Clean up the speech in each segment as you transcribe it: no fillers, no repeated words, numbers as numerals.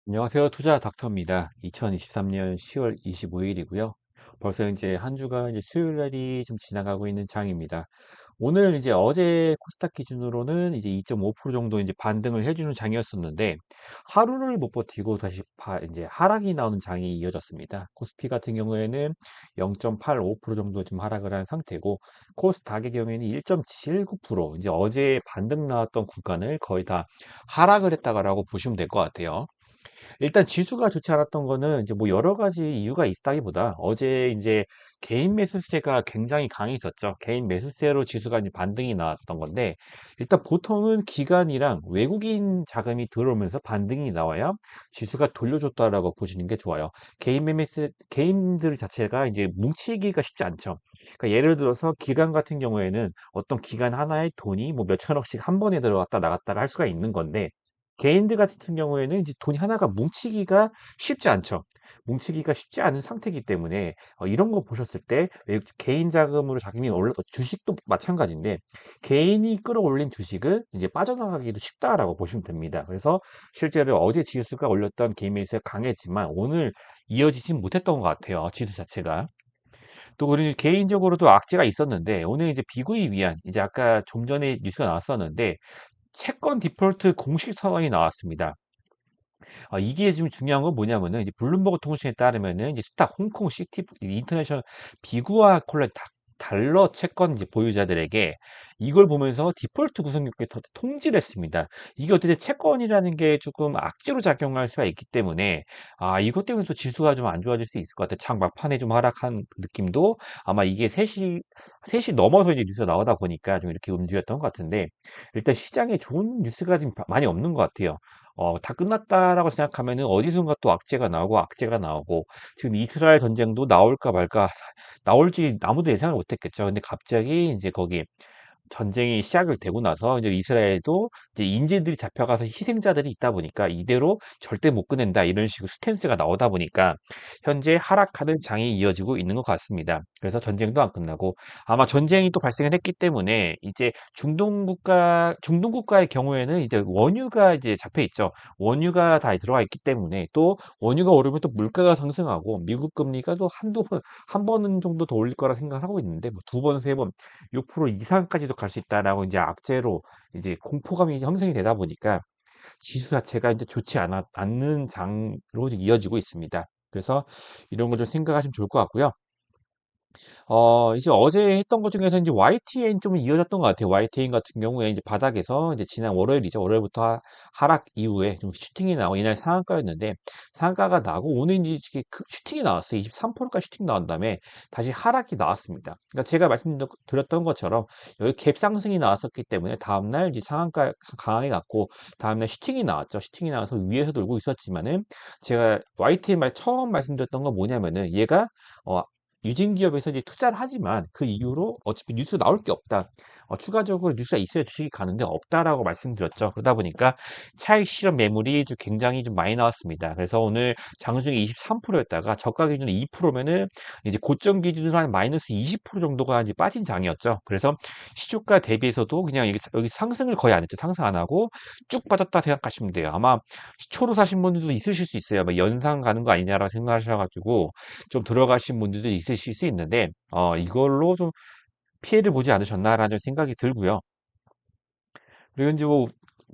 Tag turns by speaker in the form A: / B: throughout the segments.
A: 안녕하세요. 투자 닥터입니다. 2023년 10월 25일이고요. 벌써 이제 한 주가 이제 수요일 날이 좀 지나가고 있는 장입니다. 오늘 이제 어제 코스닥 기준으로는 이제 2.5% 정도 이제 반등을 해주는 장이었었는데 하루를 못 버티고 다시 이제 하락이 나오는 장이 이어졌습니다. 코스피 같은 경우에는 0.85% 정도 좀 하락을 한 상태고 코스닥의 경우에는 1.79% 이제 어제 반등 나왔던 구간을 거의 다 하락을 했다라고 보시면 될 것 같아요. 일단 지수가 좋지 않았던 거는 이제 뭐 여러 가지 이유가 있다기보다 어제 이제 개인 매수세가 굉장히 강했었죠. 개인 매수세로 지수가 이제 반등이 나왔던 건데 일단 보통은 기관이랑 외국인 자금이 들어오면서 반등이 나와야 지수가 돌려줬다라고 보시는 게 좋아요. 개인들 자체가 이제 뭉치기가 쉽지 않죠. 그러니까 예를 들어서 기관 같은 경우에는 어떤 기관 하나에 돈이 뭐 몇천억씩 한 번에 들어갔다 나갔다가 할 수가 있는 건데 개인들 같은 경우에는 이제 돈이 하나가 뭉치기가 쉽지 않죠. 뭉치기가 쉽지 않은 상태이기 때문에 이런 거 보셨을 때 개인 자금으로 자금이 올라 주식도 마찬가지인데 개인이 끌어올린 주식은 이제 빠져나가기도 쉽다라고 보시면 됩니다. 그래서 실제로 어제 지수가 올렸던 개인 매수가 강했지만 오늘 이어지진 못했던 것 같아요. 지수 자체가. 또 우리 개인적으로도 악재가 있었는데 오늘 이제 비구이 위한 이제 아까 좀 전에 뉴스가 나왔었는데 채권 디폴트 공식 선언이 나왔습니다. 이게 지금 중요한 건 뭐냐면은 이제 블룸버그 통신에 따르면은 이제 스타 홍콩 시티 인터내셔널 비구아 콜렛 달러 채권 이제 보유자들에게 이걸 보면서 디폴트 구성국에 통지를 했습니다. 이게 어떻게 채권이라는 게 조금 악재로 작용할 수가 있기 때문에 이것 때문에 또 지수가 좀 안 좋아질 수 있을 것 같아요. 장 막판에 좀 하락한 느낌도 아마 이게 3시 넘어서 이제 뉴스가 나오다 보니까 좀 이렇게 움직였던 것 같은데 일단 시장에 좋은 뉴스가 지금 많이 없는 것 같아요. 다 끝났다라고 생각하면은 어디선가 또 악재가 나오고 악재가 나오고 지금 이스라엘 전쟁도 나올까 말까 나올지 아무도 예상을 못했겠죠. 근데 갑자기 이제 거기 전쟁이 시작을 되고 나서 이제 이스라엘도 이제 인질들이 잡혀가서 희생자들이 있다 보니까 이대로 절대 못 끝낸다 이런 식으로 스탠스가 나오다 보니까 현재 하락하는 장이 이어지고 있는 것 같습니다. 그래서 전쟁도 안 끝나고 아마 전쟁이 또 발생을 했기 때문에 이제 중동 국가의 경우에는 이제 원유가 이제 잡혀 있죠. 원유가 다 들어가 있기 때문에 또 원유가 오르면 또 물가가 상승하고 미국 금리가 또 한 번은 정도 더 올릴 거라 생각하고 있는데 뭐 두 번, 세 번 6% 이상까지도 갈 수 있다라고 이제 악재로 이제 공포감이 이제 형성이 되다 보니까 지수 자체가 이제 않는 장으로 이어지고 있습니다. 그래서 이런 거 좀 생각하시면 좋을 것 같고요. 이제 어제 했던 것 중에서 이제 YTN 좀 이어졌던 것 같아요. YTN 같은 경우에 이제 바닥에서 이제 지난 월요일이죠. 월요일부터 락 이후에 좀 슈팅이 나오고 이날 상한가였는데 상한가가 나고 오늘 이제 슈팅이 나왔어요. 23%까지 슈팅 나온 다음에 다시 하락이 나왔습니다. 그러니까 제가 말씀드렸던 것처럼 여기 갭 상승이 나왔었기 때문에 다음날 이제 상한가 강하게 갔고 다음날 슈팅이 나왔죠. 슈팅이 나와서 위에서 돌고 있었지만은 제가 YTN 처음 말씀드렸던 건 뭐냐면은 얘가 어, 유진 기업에서 이제 투자를 하지만 그 이후로 어차피 뉴스 나올 게 없다. 추가적으로 뉴스가 있어야 주식이 가는데 없다라고 말씀드렸죠. 그러다 보니까 차익 실현 매물이 좀 굉장히 좀 많이 나왔습니다. 그래서 오늘 장중에 23%였다가 저가 기준으로 2%면은 이제 고점 기준으로 한 마이너스 20% 정도가 이제 빠진 장이었죠. 그래서 시초가 대비해서도 그냥 여기 상승을 거의 안 했죠. 상승 안 하고 쭉 빠졌다 생각하시면 돼요. 아마 시초로 사신 분들도 있으실 수 있어요. 막 연상 가는 거 아니냐라고 생각하셔가지고 좀 들어가신 분들도 있으실 수 있는데 이걸로 좀 피해를 보지 않으셨나라는 생각이 들고요. 그리고 이제 뭐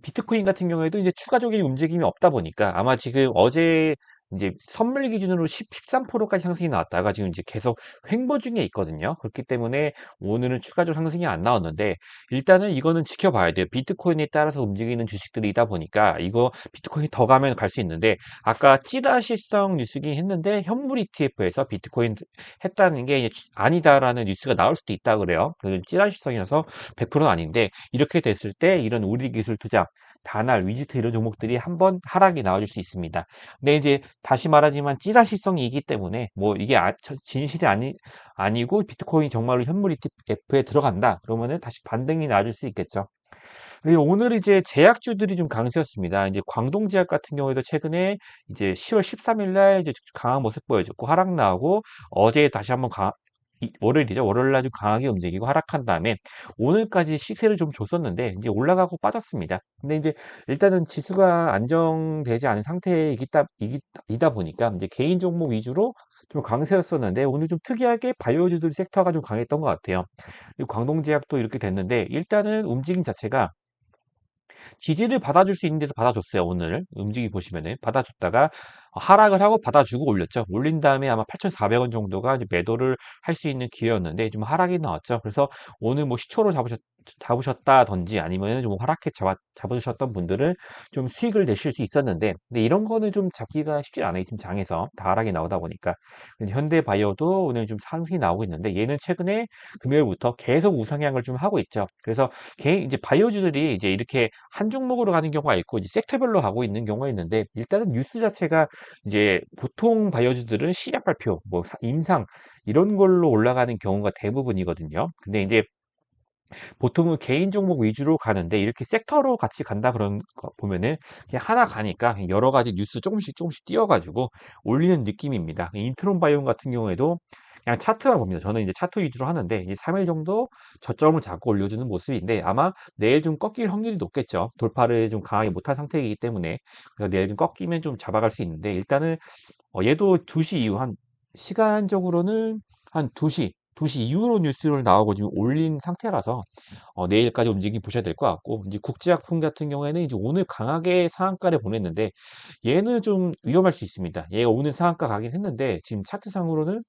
A: 비트코인 같은 경우에도 이제 추가적인 움직임이 없다 보니까 아마 지금 어제 이제 선물 기준으로 13%까지 상승이 나왔다가 지금 이제 계속 횡보 중에 있거든요. 그렇기 때문에 오늘은 추가적 상승이 안 나왔는데 일단은 이거는 지켜봐야 돼요. 비트코인에 따라서 움직이는 주식들이다 보니까 이거 비트코인이 더 가면 갈 수 있는데 아까 찌라시성 뉴스긴 했는데 현물 ETF에서 비트코인 했다는 게 이제 아니다라는 뉴스가 나올 수도 있다 그래요. 그 찌라시성이라서 100%는 아닌데 이렇게 됐을 때 이런 우리 기술 투자, 다날, 위지트 이런 종목들이 한번 하락이 나와줄 수 있습니다. 근데 이제 다시 말하지만 찌라시성이기 때문에 뭐 이게 진실이 아니고 비트코인이 정말로 현물 ETF에 들어간다. 그러면은 다시 반등이 나와줄 수 있겠죠. 그리고 오늘 이제 제약주들이 좀 강세였습니다. 이제 광동제약 같은 경우에도 최근에 이제 10월 13일 날 이제 강한 모습 보여줬고 하락 나오고 어제 다시 한번 월요일이죠. 월요일 날 좀 강하게 움직이고 하락한 다음에 오늘까지 시세를 좀 줬었는데 이제 올라가고 빠졌습니다. 근데 이제 일단은 지수가 안정되지 않은 상태이다 보니까 이제 개인 종목 위주로 좀 강세였었는데 오늘 좀 특이하게 바이오주들 섹터가 좀 강했던 것 같아요. 그리고 광동제약도 이렇게 됐는데 일단은 움직임 자체가 지지를 받아줄 수 있는 데서 받아줬어요. 오늘 움직이 보시면은 받아줬다가 하락을 하고 받아주고 올렸죠. 올린 다음에 아마 8,400원 정도가 이제 매도를 할 수 있는 기회였는데 좀 하락이 나왔죠. 그래서 오늘 뭐 시초로 잡으셨다든지 아니면 좀 하락해 잡으셨던 분들은 좀 수익을 내실 수 있었는데 근데 이런 거는 좀 잡기가 쉽지 않아요. 지금 장에서 다 하락이 나오다 보니까 현대바이오도 오늘 좀 상승이 나오고 있는데 얘는 최근에 금요일부터 계속 우상향을 좀 하고 있죠. 그래서 개인 이제 바이오주들이 이제 이렇게 한 종목으로 가는 경우가 있고 이제 섹터별로 가고 있는 경우가 있는데 일단은 뉴스 자체가 이제 보통 바이오주들은 시작 발표, 뭐 임상 이런 걸로 올라가는 경우가 대부분이거든요. 근데 이제 보통은 개인 종목 위주로 가는데 이렇게 섹터로 같이 간다 그런 거 보면은 그냥 하나 가니까 여러 가지 뉴스 조금씩 조금씩 띄워가지고 올리는 느낌입니다. 인트론 바이옴 같은 경우에도 그냥 차트만 봅니다. 저는 이제 차트 위주로 하는데 이제 3일 정도 저점을 잡고 올려주는 모습인데 아마 내일 좀 꺾일 확률이 높겠죠. 돌파를 좀 강하게 못한 상태이기 때문에 그래서 내일 좀 꺾이면 좀 잡아갈 수 있는데 일단은 얘도 2시 이후 한 시간적으로는 한 2시 이후로 뉴스를 나오고 지금 올린 상태라서 내일까지 움직임 보셔야 될 것 같고 이제 국제약품 같은 경우에는 이제 오늘 강하게 상한가를 보냈는데 얘는 좀 위험할 수 있습니다. 얘가 오늘 상한가 가긴 했는데 지금 차트상으로는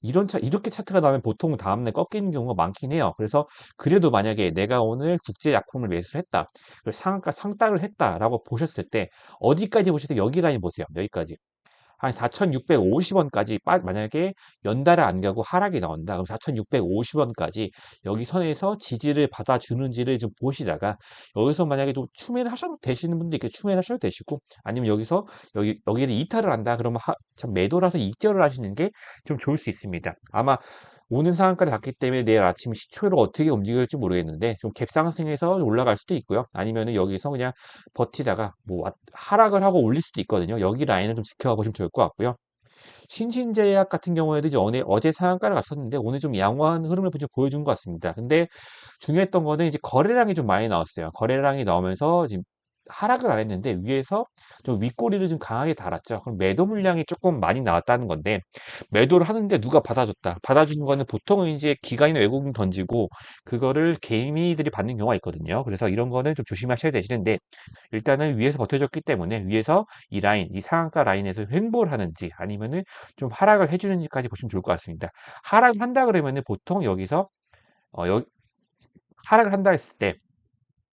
A: 이렇게 차트가 나오면 보통 다음날 꺾이는 경우가 많긴 해요. 그래서 그래도 만약에 내가 오늘 국제약품을 매수를 했다. 그리고 상한가 상따를 했다라고 보셨을 때 어디까지 보실 때 여기 라인 보세요. 여기까지. 한 4,650원까지 만약에 연달아 안 가고 하락이 나온다. 그럼 4,650원까지 여기 선에서 지지를 받아주는지를 좀 보시다가 여기서 만약에 좀 추매를 하셔도 되시는 분도 있게 추매를 하셔도 되시고 아니면 여기서 여기를 이탈을 한다. 그러면 참 매도라서 익절을 하시는 게 좀 좋을 수 있습니다. 아마 오는 상한가를 갔기 때문에 내일 아침 시초로 어떻게 움직일지 모르겠는데 좀 갭상승해서 올라갈 수도 있고요. 아니면은 여기서 그냥 버티다가 뭐 하락을 하고 올릴 수도 있거든요. 여기 라인을 좀 지켜봐 보시면 좋을 것 같고요. 신진제약 같은 경우에도 이제 어제 상한가를 갔었는데 오늘 좀 양호한 흐름을 좀 보여준 것 같습니다. 근데 중요했던 거는 이제 거래량이 좀 많이 나왔어요. 거래량이 나오면서 지금 하락을 안 했는데 위에서 좀 윗꼬리를 좀 강하게 달았죠. 그럼 매도 물량이 조금 많이 나왔다는 건데 매도를 하는데 누가 받아줬다. 받아주는 거는 보통은 이제 기관이나 외국인 던지고 그거를 개인들이 받는 경우가 있거든요. 그래서 이런 거는 좀 조심하셔야 되시는데 일단은 위에서 버텨줬기 때문에 위에서 이 라인, 이 상한가 라인에서 횡보를 하는지 아니면은 좀 하락을 해주는지까지 보시면 좋을 것 같습니다. 하락한다 그러면은 보통 여기서 어, 여, 하락을 한다 했을 때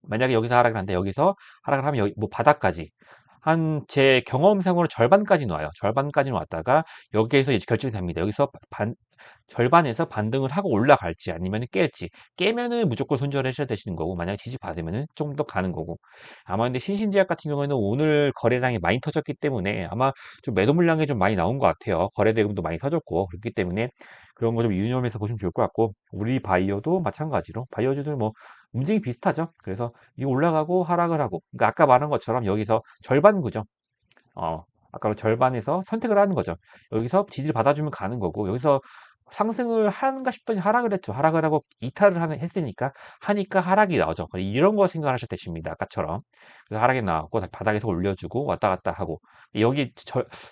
A: 만약에 여기서 하락을 한다 여기서 하락을 하면 여기 뭐 바닥까지 한 제 경험상으로 절반까지는 와요. 절반까지는 왔다가 여기에서 이제 결정이 됩니다. 여기서 절반에서 반등을 하고 올라갈지 아니면 깰지 깨면은 무조건 손절하셔야 되시는 거고 만약에 지지 받으면은 좀 더 가는 거고 아마 근데 신신제약 같은 경우에는 오늘 거래량이 많이 터졌기 때문에 아마 좀 매도 물량이 좀 많이 나온 것 같아요. 거래 대금도 많이 터졌고 그렇기 때문에 그런 거 좀 유념해서 보시면 좋을 것 같고 우리 바이오도 마찬가지로 바이오주들 뭐 움직임이 비슷하죠. 그래서 이 올라가고 하락을 하고 그러니까 아까 말한 것처럼 여기서 절반구죠. 어, 아까 절반에서 선택을 하는 거죠. 여기서 지지를 받아주면 가는 거고, 여기서 상승을 하는가 싶더니 하락을 했죠. 하락을 하고 이탈을 했으니까, 하니까 하락이 나오죠. 이런 거 생각하셔도 되십니다. 아까처럼. 그래서 하락이 나왔고, 다시 바닥에서 올려주고, 왔다 갔다 하고. 여기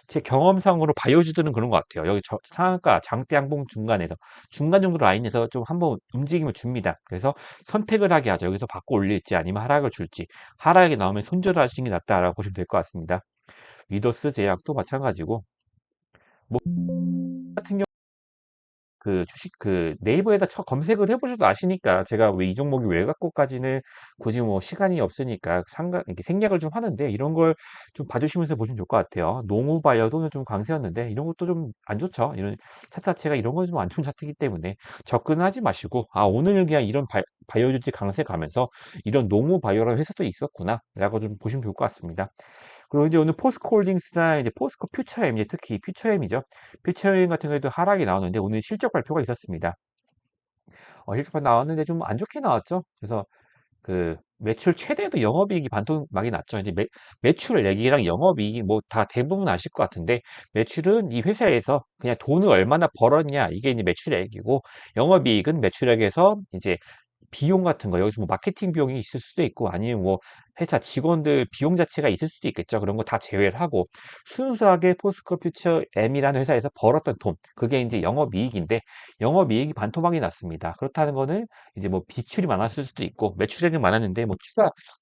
A: 제 경험상으로 바이오주들은 그런 것 같아요. 여기 상한가, 장대 양봉 중간에서, 중간 정도 라인에서 좀 한번 움직임을 줍니다. 그래서 선택을 하게 하죠. 여기서 받고 올릴지 아니면 하락을 줄지. 하락이 나오면 손절을 하시는 게 낫다라고 보시면 될 것 같습니다. 위더스 제약도 마찬가지고 뭐 같은 경우 주식 네이버에다 검색을 해보셔도 아시니까 제가 왜 이 종목이 왜 갖고까지는 굳이 뭐 시간이 없으니까 이렇게 생략을 좀 하는데 이런 걸 좀 봐주시면서 보시면 좋을 것 같아요. 농후바이오도 좀 강세였는데 이런 것도 좀 안 좋죠. 이런 차트 자체가 이런 건 좀 안 좋은 차트이기 때문에 접근하지 마시고 오늘 그냥 이런 바이오주식 강세 가면서 이런 농후바이오라는 회사도 있었구나 라고 좀 보시면 좋을 것 같습니다. 그리고 이제 오늘 포스코홀딩스나 이제 포스코 퓨처엠, 이제 특히 퓨처엠이죠. 퓨처엠 같은 경우에도 하락이 나오는데 오늘 실적 발표가 있었습니다. 실적 발표 나왔는데 좀 안 좋게 나왔죠. 그래서 그 매출 최대도 영업이익이 반토막이 났죠. 이제 매출 얘기랑 영업이익이 뭐 다 대부분 아실 것 같은데, 매출은 이 회사에서 그냥 돈을 얼마나 벌었냐, 이게 이제 매출액이고, 영업이익은 매출액에서 이제 비용 같은 거, 여기서 뭐 마케팅 비용이 있을 수도 있고, 아니면 뭐 회사 직원들 비용 자체가 있을 수도 있겠죠. 그런 거 다 제외를 하고, 순수하게 포스코 퓨처 M이라는 회사에서 벌었던 돈, 그게 이제 영업이익인데, 영업이익이 반토막이 났습니다. 그렇다는 거는 이제 뭐 비출이 많았을 수도 있고, 매출액이 많았는데, 뭐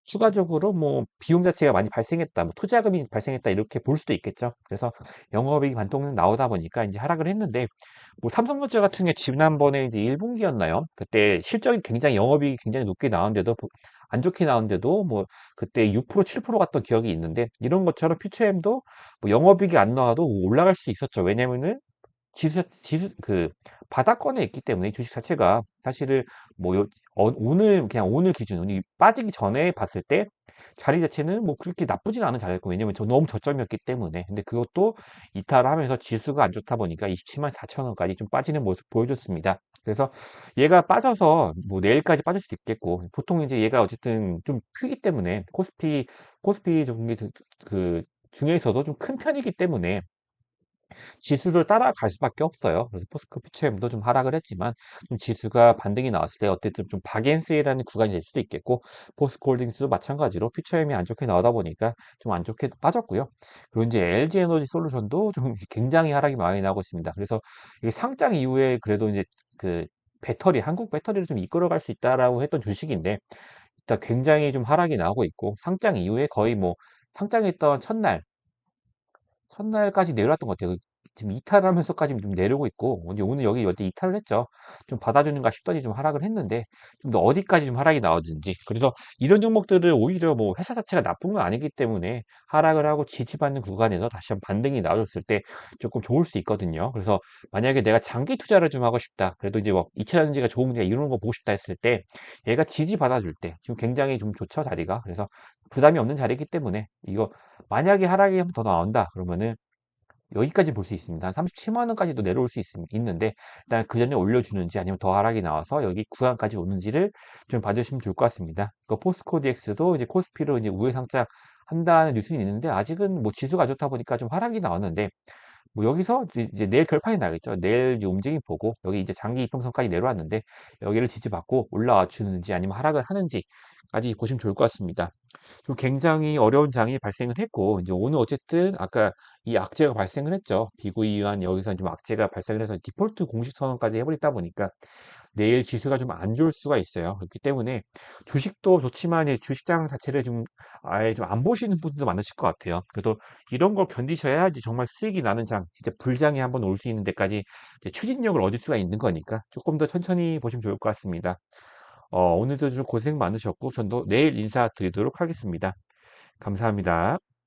A: 추가적으로 뭐 비용 자체가 많이 발생했다, 뭐 투자금이 발생했다, 이렇게 볼 수도 있겠죠. 그래서 영업이익이 반토막 나오다 보니까 이제 하락을 했는데, 뭐 삼성전자 같은 게 지난번에 이제 1분기였나요? 그때 실적이 굉장히 영업이익이 굉장히 높게 나왔는데도 안 좋게 나왔는데도 뭐 그때 6% 7% 갔던 기억이 있는데, 이런 것처럼 퓨처엠도 뭐 영업이익이 안 나와도 올라갈 수 있었죠. 왜냐면은 그 바닥권에 있기 때문에, 이 주식 자체가 사실은 뭐 오늘 그냥 오늘 기준, 이 빠지기 전에 봤을 때 자리 자체는 뭐 그렇게 나쁘진 않은 자리였고, 왜냐면 너무 저점이었기 때문에. 근데 그것도 이탈을 하면서 지수가 안 좋다 보니까 27만 4천 원까지 좀 빠지는 모습 보여줬습니다. 그래서 얘가 빠져서 뭐 내일까지 빠질 수도 있겠고, 보통 이제 얘가 어쨌든 좀 크기 때문에, 코스피 종목 그 중에서도 좀 큰 편이기 때문에 지수를 따라갈 수밖에 없어요. 그래서 포스코 피처엠도 좀 하락을 했지만, 좀 지수가 반등이 나왔을 때 어쨌든 좀 박앤세이라는 구간이 될 수도 있겠고, 포스코홀딩스도 마찬가지로 피처엠이 안 좋게 나오다 보니까 좀 안 좋게 빠졌고요. 그리고 이제 LG 에너지 솔루션도 좀 굉장히 하락이 많이 나오고 있습니다. 그래서 이게 상장 이후에 그래도 이제 그 배터리, 한국 배터리를 좀 이끌어갈 수 있다라고 했던 주식인데, 일단 굉장히 좀 하락이 나오고 있고, 상장 이후에 거의 뭐 상장했던 첫날까지 내려왔던 것 같아요. 지금 이탈을 하면서까지 좀 내려오고 있고, 이제 오늘 여기 어제 이탈을 했죠. 좀 받아주는가 싶더니 좀 하락을 했는데, 좀 더 어디까지 좀 하락이 나오든지. 그래서 이런 종목들을 오히려 뭐 회사 자체가 나쁜 건 아니기 때문에 하락을 하고 지지받는 구간에서 다시 한번 반등이 나와줬을 때 조금 좋을 수 있거든요. 그래서 만약에 내가 장기 투자를 좀 하고 싶다, 그래도 이제 뭐 2차전지가 좋은데 이런 거 보고 싶다 했을 때, 얘가 지지받아줄 때 지금 굉장히 좀 좋죠, 자리가. 그래서 부담이 없는 자리이기 때문에, 이거 만약에 하락이 한 번 더 나온다 그러면은 여기까지 볼 수 있습니다. 한 37만 원까지도 내려올 수 있는데, 일단 그 전에 올려주는지 아니면 더 하락이 나와서 여기 구간까지 오는지를 좀 봐주시면 좋을 것 같습니다. 그 포스코 DX도 이제 코스피로 이제 우회 상장 한다는 뉴스는 있는데, 아직은 뭐 지수가 안 좋다 보니까 좀 하락이 나왔는데, 뭐 여기서 이제 내일 결판이 나겠죠. 내일 이제 움직임 보고, 여기 이제 장기 이평선까지 내려왔는데 여기를 지지받고 올라와 주는지 아니면 하락을 하는지까지 보시면 좋을 것 같습니다. 좀 굉장히 어려운 장이 발생을 했고, 이제 오늘 어쨌든 아까 이 악재가 발생을 했죠. 비구이한 여기서 좀 악재가 발생을 해서 디폴트 공식 선언까지 해버리다 보니까 내일 지수가 좀 안 좋을 수가 있어요. 그렇기 때문에 주식도 좋지만 이 주식장 자체를 좀 아예 좀 안 보시는 분들도 많으실 것 같아요. 그래도 이런 걸 견디셔야지 정말 수익이 나는 장, 진짜 불장이 한번 올 수 있는 데까지 이제 추진력을 얻을 수가 있는 거니까 조금 더 천천히 보시면 좋을 것 같습니다. 오늘도 좀 고생 많으셨고, 전도 내일 인사드리도록 하겠습니다. 감사합니다.